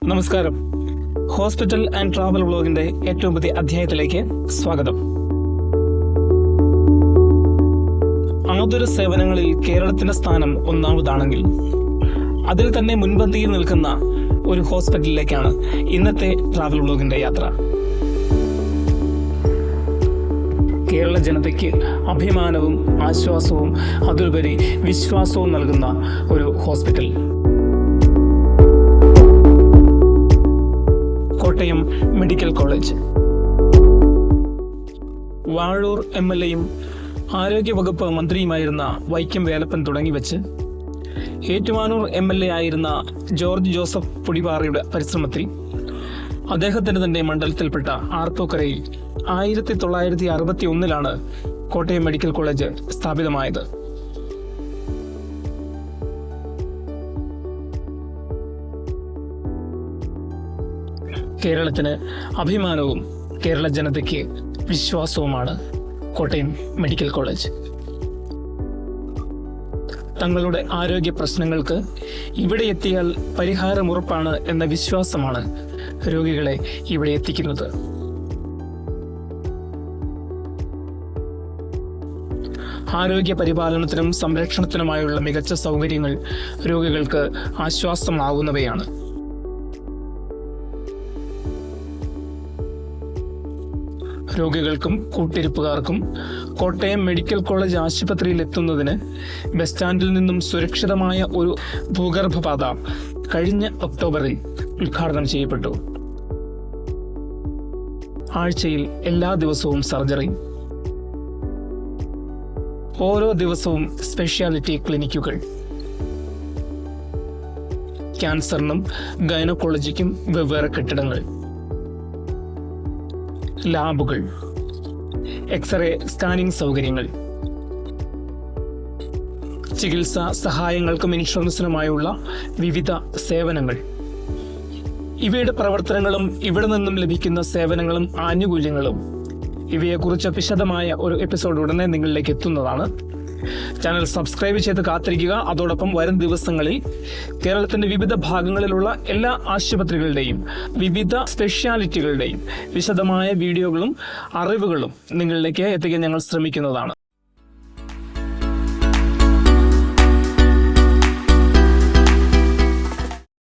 നമസ്കാരം. Hospital and travel വ്ലോഗിന്റെ ഏറ്റവും പുതിയ അധ്യായത്തിലേക്ക് സ്വാഗതം. ആതുര സേവനങ്ങളിൽ കേരളത്തിന്റെ സ്ഥാനം ഒന്നാമതാണെങ്കിൽ അതിൽ തന്നെ മുൻപന്തിയിൽ നിൽക്കുന്ന ഒരു ഹോസ്പിറ്റലിലേക്കാണ് ഇന്നത്തെ ട്രാവൽ വ്ലോഗിന്റെ യാത്ര. കേരള ജനതയ്ക്ക് അഭിമാനവും ആശ്വാസവും അതിലുപരി വിശ്വാസവും നൽകുന്ന ഒരു hospital. Kottayam medical college. Vazhoor MLA-യും ആരോഗ്യവകുപ്പ് മന്ത്രിയുമായിരുന്ന വൈക്കം വേലപ്പൻ തുടങ്ങിവെച്ച് ഏറ്റുമാനൂർ MLA ആയിരുന്ന ജോർജ് ജോസഫ് പുടിപാറയുടെ പരിശ്രമത്തിൽ അദ്ദേഹത്തിൻ്റെ തന്നെ മണ്ഡലത്തിൽപ്പെട്ട ആർത്തോക്കരയിൽ 1961 കോട്ടയം മെഡിക്കൽ കോളേജ് സ്ഥാപിതമായത്. കേരളത്തിന് അഭിമാനവും കേരള ജനതയ്ക്ക് വിശ്വാസവുമാണ് കോട്ടയം മെഡിക്കൽ കോളേജ്. തങ്ങളുടെ ആരോഗ്യ പ്രശ്നങ്ങൾക്ക് ഇവിടെ എത്തിയാൽ പരിഹാരം ഉറപ്പാണ് എന്ന വിശ്വാസമാണ് രോഗികളെ ഇവിടെ എത്തിക്കുന്നത്. ആരോഗ്യ പരിപാലനത്തിനും സംരക്ഷണത്തിനുമായുള്ള മികച്ച സൗകര്യങ്ങൾ രോഗികൾക്ക് ആശ്വാസമാകുന്നവയാണ്. രോഗികൾക്കും കൂട്ടിരിപ്പുകാർക്കും കോട്ടയം മെഡിക്കൽ കോളേജ് ആശുപത്രിയിൽ എത്തുന്നതിന് ബസ് സ്റ്റാൻഡിൽ നിന്നും സുരക്ഷിതമായ ഒരു ഭൂഗർഭപാത കഴിഞ്ഞ ഒക്ടോബറിൽ ഉദ്ഘാടനം ചെയ്യപ്പെട്ടു. ആഴ്ചയിൽ എല്ലാ ദിവസവും സർജറി, ഓരോ ദിവസവും സ്പെഷ്യാലിറ്റി ക്ലിനിക്കുകൾ, ക്യാൻസറിനും ഗൈനക്കോളജിക്കും വെവ്വേറെ കെട്ടിടങ്ങൾ, ലാബുകൾ, എക്സ്റേ സ്കാനിംഗ് സൗകര്യങ്ങൾ, ചികിത്സാ സഹായങ്ങൾക്കും ഇൻഷുറൻസിനുമായുള്ള വിവിധ സേവനങ്ങൾ. ഇവയുടെ പ്രവർത്തനങ്ങളും ഇവിടെ നിന്നും ലഭിക്കുന്ന സേവനങ്ങളും ആനുകൂല്യങ്ങളും ഇവയെക്കുറിച്ച് വിശദമായ ഒരു എപ്പിസോഡ് ഉടനെ നിങ്ങളിലേക്ക് എത്തുന്നതാണ്. ചാനൽ സബ്സ്ക്രൈബ് ചെയ്ത് കാത്തിരിക്കുക. അതോടൊപ്പം വരും ദിവസങ്ങളിൽ കേരളത്തിന്റെ വിവിധ ഭാഗങ്ങളിലുള്ള എല്ലാ ആശുപത്രികളുടെയും വിവിധ സ്പെഷ്യാലിറ്റികളുടെയും വിശദമായ വീഡിയോകളും അറിവുകളും നിങ്ങളിലേക്ക് എത്തിക്കാൻ ഞങ്ങൾ ശ്രമിക്കുന്നതാണ്.